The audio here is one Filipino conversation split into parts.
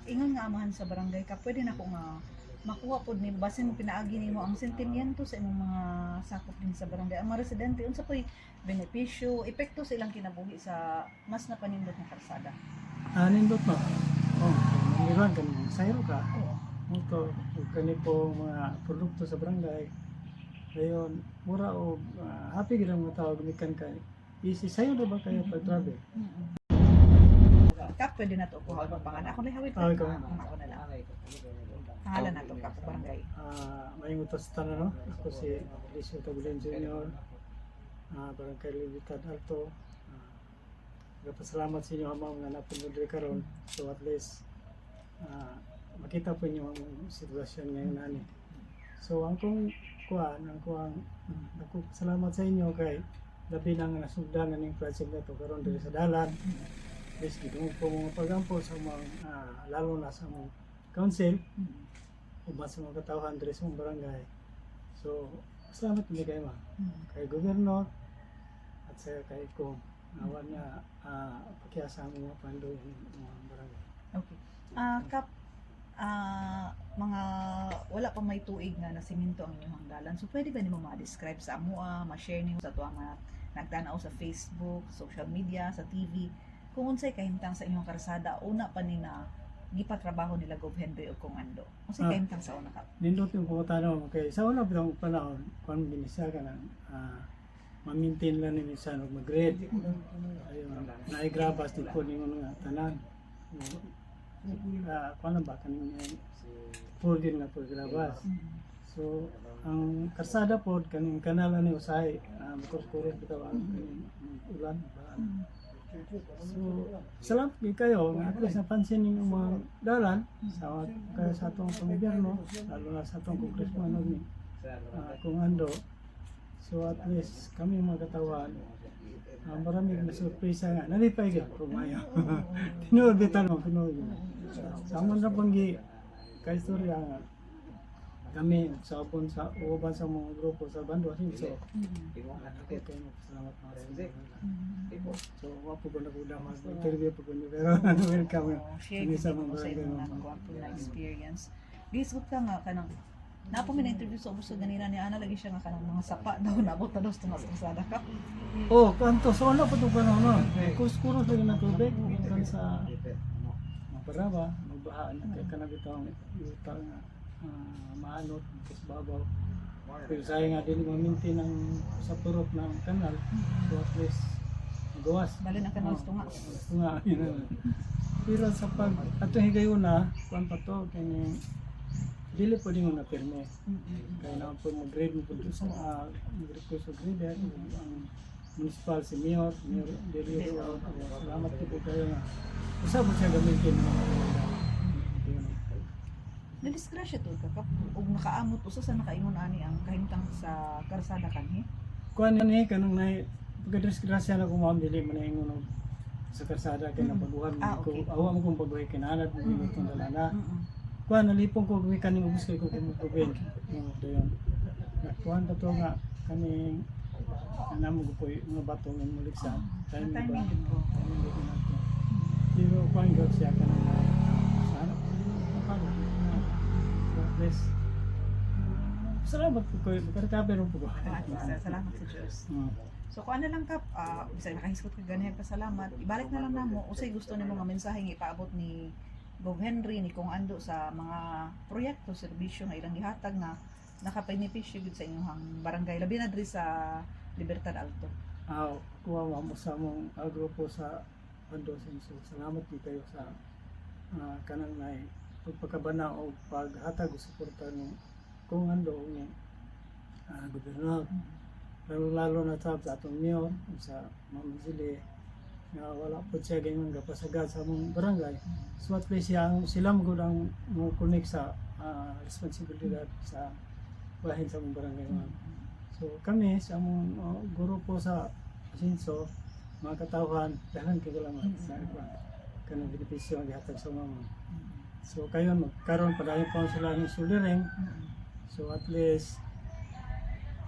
ingon nga amahan sa barangay ka, pwede na ko nga makuha pod ni basin pinaagi nimo ang sentimiento sa imong mga sakop din sa barangay. Ang mga residente unsa po'y benepisyo, epekto sa ilang kinabuhi sa mas napanindot nga kalsada. Nindot no. Oh, niliwan kan sayro ka. Oo. Ito, kani po mga produkto sa barangay. Ngayon, mura o happy gid ang mga tao gumikan kay. Easy sayo na ba kayo pag-travel? Kap, pwede na to kuha ang pangalan. Ako na hawit. Ikaw. Ako na lang. Pangalan na to, Kap, barangay. Mayong utos tanan no. Ako si Alicio Tabulen Jr. Barangay Libitan Alto. Nagpasalamat sa inyo ma'am nga napunod karon. So at least makita po niyo ang sitwasyon ngayon ani. So ang kong ako salamat sa inyo kay labi nang nasugdanan ning project na to karon diri sa dalan. Please gitong po mga pagampo sa mga lalo na sa mga council uban sa mga katawhan diri sa mga barangay. So salamat kami kay ma'am. Kay gobyerno at sa kay ko awan nga pakiasa ang mga pandoy mga barangay. Okay. Kap, mga wala pa may tuig nga nasiminto ang inyong hanggalan. So pwede ba nimo ma-describe sa amoa, ma-share nimo sa tuwa nga nagtanaw sa Facebook, social media, sa TV, kung unsay kahimtang sa inyong karsada una pa ni na gipatrabaho nila Gov Henry o kung ando. Unsay kahimtang sa una ka? Nindot yung pagkatanaw kay sa una bitong panahon kun binisa ka nang ma-maintain lang ni minsan og mag-grade. Ayun, naigrabas din ko ningon nga tanan. Kuan ba kaning full din nga paggrabas. So ang karsada pod kaning kanal ni usahay makurkuron bitaw ang kaning ulan ba. So salamat kayo nga at least napansin ninyo mga dalan sa kaya sa atong gobyerno lalo na sa atong congressman ni kung ando. So at least kami mga katawan marami na surpresa nga nalipay gyud kumayo. Tinuod bitan mo tinuod. Sa amon na panggi kay istorya nga kami sa upon sa uban sa mga grupo sa Bando Asinso. Ako kayo salamat mga sa so wapo ko na kuda mas interview po ko pero welcome Share sa mo sa inyong nagkuwang na experience. Gisgot ka nga kanang napo may na-interview sa ubuso ganina ni Ana lagi siya nga kanang mga sapa daw nabot na daw sa kalsada ka. Oh, kanto so ano pa to panahon no? Kuskuro sa na tubig kan sa Maparaba, magbahaan na kay kanang bitong yuta nga maanot sa babaw. Pero saya nga din ma-maintain ang sa turok ng kanal. So at least magawas. Bali na kanang tunga. Tunga yun. Pero sa pag ato higayon na kuan pa to kani dili pwede mo na pirme. Kaya na po mag-grade mo po sa mag-request sa grader ang municipal si Mayor dili salamat po kayo nga usab siya gamitin Na disgrasya to ka kap ug nakaamot usa sa nakaingon ani ang kahimtang sa karsada kanhi. kuan ni kanang nay pagdisgrasya na ko mamili man ingon sa karsada kay napaguhan ko Okay. awa mo kung pagbuhay kinanad mo itong dalana. Kuan nalipong ko gumi kaning ubos kay ko kuben dayon kuan pa to nga kaning mo ko mga bato ng muliksan Timing ba din ko. pero kuan gud siya kanang sana napalo please salamat po ko recover po ko Salamat sa Diyos. So kung ano lang kap, bisag nakahisgot ka ganyan pa salamat. Ibalik na lang namo usay gusto nimo nga mensahe nga ipaabot ni Gov Henry ni kung ando sa mga proyekto, serbisyo nga ilang gihatag nga nakabenepisyo gud sa inyong barangay labi na diri sa Libertad Alto. kuha mo sa mong grupo sa Bando Asinso. Salamat din kayo sa kanang nay pagpakabana o paghatag o suporta ng kung ando ni gobyerno. Lalo na sa atong mayor sa Ma'am Zili nga wala po siya ganyan kapasagad sa mong barangay. So at least sila mo ang mo connect sa responsibilidad sa bahin sa mong barangay. So kami sa mong grupo sa Asinso, mga katawhan, dahan kayo lang sa kanang benepisyo ang gihatag sa mga. So kayo magkaroon pa dahil pa sila ng suliring. So at least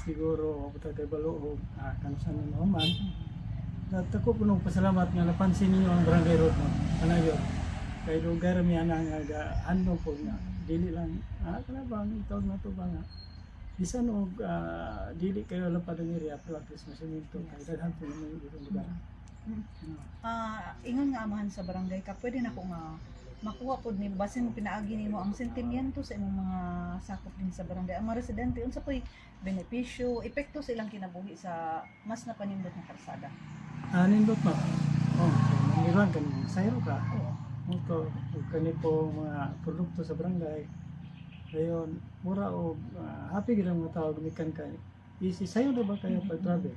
siguro abot kay baloob kanusan ni Maman. At ako po nung pasalamat nga napansin niyo ang barangay road mo. Ano yun? kay lugar mi ana nga ano po nga dili lang kana bang itaw na to ba nga bisan og dili kayo lang pa diri apil at least masimento kay daghan po naman yung lugar. Ingon nga amahan sa barangay ka, pwede na ko nga makuha pod ni basin pinaagi nimo ang sentimiento sa imong mga sakop din sa barangay. Ang mga residente unsa po'y benepisyo, epekto sa ilang kinabuhi sa mas napanindot nga kalsada. Nindot ma. Oh, mangiran kan sayro ka. Oo. Ito, kani po mga produkto sa barangay. Dayon, mura o happy gid ang mga tao gumikan kay. Easy sayo na ba kayo pag travel?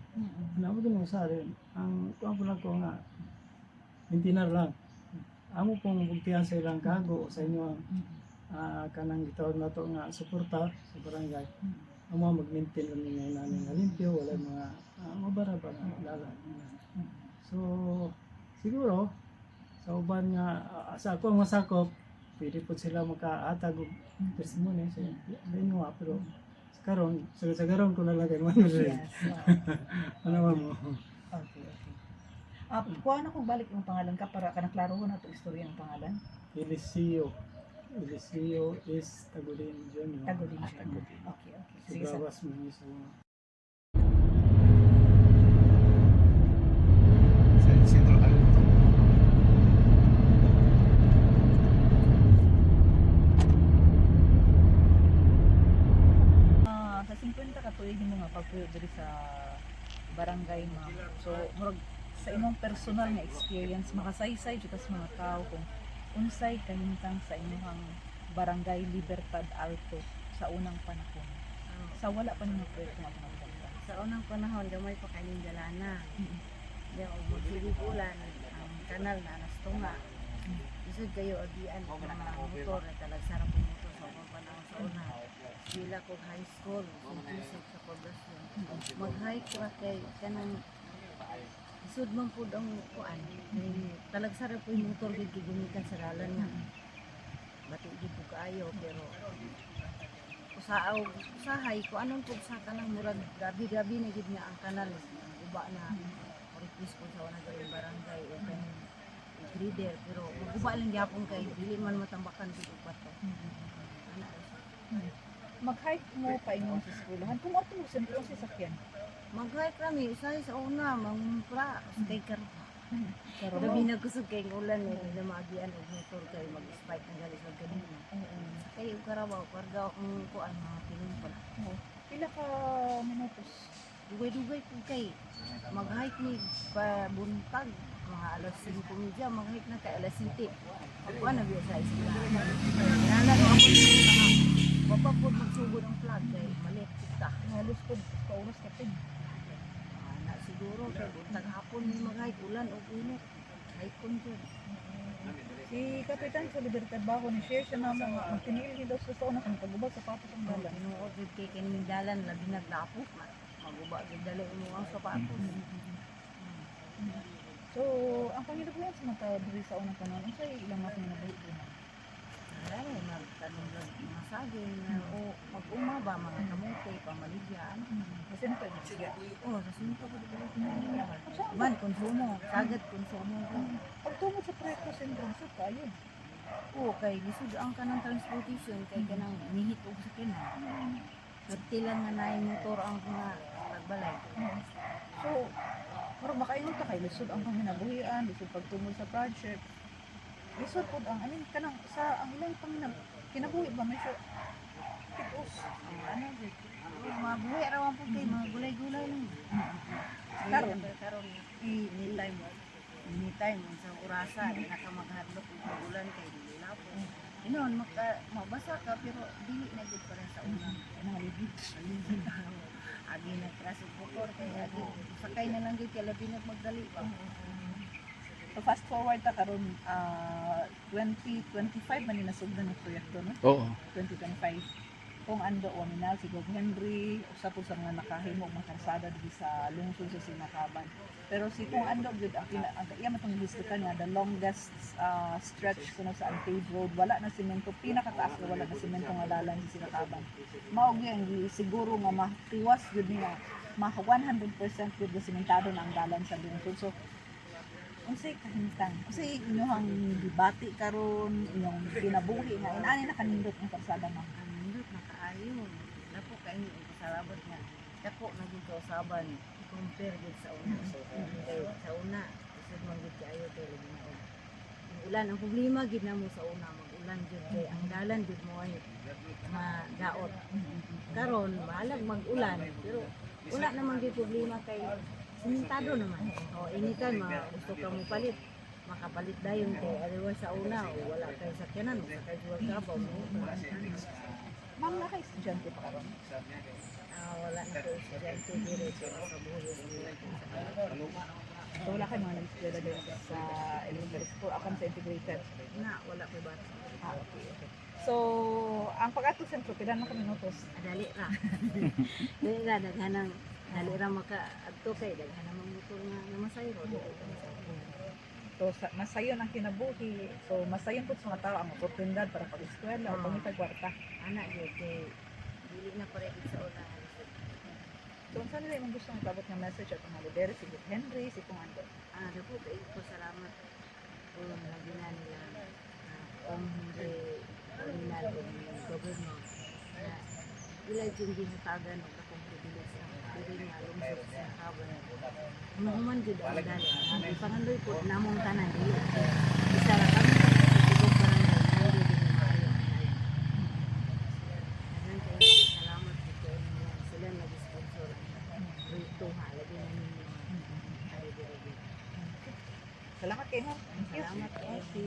Ano din mo sa rin. Ang kuan po lang ko nga mintinar lang. Amo pong bugtihan sa ilang kago o sa inyo ang kanang gitawag na to nga suporta sa barangay. Amo mag-maintain lang ninyo namin nga limpyo, wala mga mabara ba nga dalan. So siguro sa uban nga sa ako ang masakop, pwede po sila makaatag og testimony sa inyo pero karon sa karon ko na lang kay man Yes. ano mo. Okay. Kuha na kung balik yung pangalan ka para kanaklaro ko na ito istorya ng pangalan. Eliseo is Tagulin Junior. Tagulin siya. Tagulin. Okay. Sige sa Subrawas mo niya sa San Isidro Alto. sa 50 ka tuig mo nga pagpuyo diri sa barangay ma'am. So murag sa imong personal nga experience makasaysay jud sa mga tao kung unsay kahimtang sa imong barangay Libertad Alto sa unang panahon. Sa wala pa nimo proyekto nga pagkakita. Sa unang panahon, gamay pa kaning dalana. Diyan o magsiligulan, ang kanal na nastunga. Isod kayo agian o mga motor na talagsarap ang motor sa unang panahon sa una. Sila ko high school, sintisip sa poblasyon. Mag-hike ra kay kanang isod man po ang kuan. Talagsarap po yung motor gid gigumikan sa dalan nga. Bati gid po kaayo pero usahay ko anong pug sa kanang murag gabi-gabi na gid nga ang kanal uba na request ko sa una gawing barangay o kanang grader pero uba lang gyapon kay dili man matambakan gid og bato. Mag-hike mo pa inyong sa eskwelahan. Kung ato mo sentro sa sakyan. Mag-hike kami usahay sa una mangumpra kay karon. Pero Gabi na kusog kay ulan ni na maagian og motor kay mag-spike ang galis og kanina. Kay og karabaw karga ang kuan mga pinumpal. pila ka minutos. Dugay-dugay po kay mag-hike ni pa buntag mga alas 5 media mag-hike na kay alas 7. Ako na biya sa isla. Nana ko ako mga mapapod magsugod ang flag kay malit kita. Halos po sa oras ka pin. Na siguro kay buntag hapon ni mag-hike ulan o init. Hike kon jud. Si Kapitan sa Libertad Bago ni share siya na mga tinigil niya daw sa una kung pagubag sa patos ang dalan. Tinuod jud kay kining dalan labi naglapok na. Maguba jud dali mo ang sapatos. So, ang pangilog yan sa mga tao diri sa unang panahon, ang sa'yo ilang mga pinabuhi din. Dali magtanong lang mga saging na o mag-uma ba mga kamote, pamaligya, ano. Kasi na pwede siya. Oh, sa sinto ko dito man konsumo, sagad konsumo ko. Pag tungod sa proyekto sentro, so kayo. Oo, kay lisod ang kanang transportation kay kanang nihit og sakyanan. Perti lang nga naay motor ang mga pagbalay. So, parang makaingon ka kay lisod ang panginabuhian, lisod pagtungod sa project. Lisod po ang, kanang sa ang ilang kinabuhi ba may siya titos. Ano gid? Mga buhi ra man po kay mga gulay-gulay lang. Karon. Karon anytime sa orasa nakamagahadlok og ulan kay dili na po. Inon mabasa ka pero dili na gid pa rin sa una. Kanang ligid. Agi na traso motor kay agi sakay na lang gid kay labi na magdali pa. So fast forward ta karon 2025 man ni nasugdan ng proyekto no? Oo. 2025. Kung ando o minal si Gov Henry usa po sa mga nakahimo mga kalsada diri sa lungsod sa Sinakaban. Pero si kung ando gyud ang iya matong listokan nga the longest stretch kuno sa unpaved road wala na semento pinakataas na wala na semento nga dalan sa Sinakaban. Mao gyud siguro nga matiwas gyud niya 100% gyud na sementado na ang dalan sa lungsod. So unsay kahintang unsay inyong debate karon inyong kinabuhi nga inani na kanindot ang kalsada ma'am. Ang nindot na kaayo. Napo kayo ang pasarabot nga. Dako na gid kausaban compare gid sa una. Kay sa una, isod man gid kaayo kay lagi na og. Ang ulan ang problema gid namo sa una mag-ulan gid kay ang dalan gid mo ay madaot. Karon bahalag mag-ulan pero wala naman gid problema kay simentado naman. O anytime gusto ka mo palit makapalit dayon kay otherwise sa una wala kay sakyanan o kay duwag kabaw mo. Ma'am na kay estudyante pa karon. Wala na ko estudyante dire sa buhay So wala kay mga nag-eskwela din sa elementary school akan sa integrated. na wala ko bata. Okay, okay. So, ang pag-ato sentro, pila na kami minutos? Dali ra. Dali ra daghanang dali ra maka adto kay daghanang mga motor nga namasayro dili ka masayro. So, masayon ang kinabuhi. So, masayon po sa mga tao ang oportunidad para pag-eskwela o pangitagwarta. Ana gyud kay dili na pare gid sa una. So, saan nila yung gusto ng tabot ng message at mga lidero, si Good Henry, si Kung Ando? Dapo kay ko salamat kung lagi na nila kung hindi original ng gobyerno na ilay yung ginatagan o kakong privilege ang pili nga lungsod sa kaban. Human gud ang dali. Ang pangandoy po namong tanan dili. Isa ra kami sa tibok barangay hindi din maayo ang dali. Daghang kayo salamat po kay inyo. Sila nag-sponsor ang proyekto ha lagi na ninyo ay dire. Salamat kayo, ma'am. Thank you. Salamat kayo. Si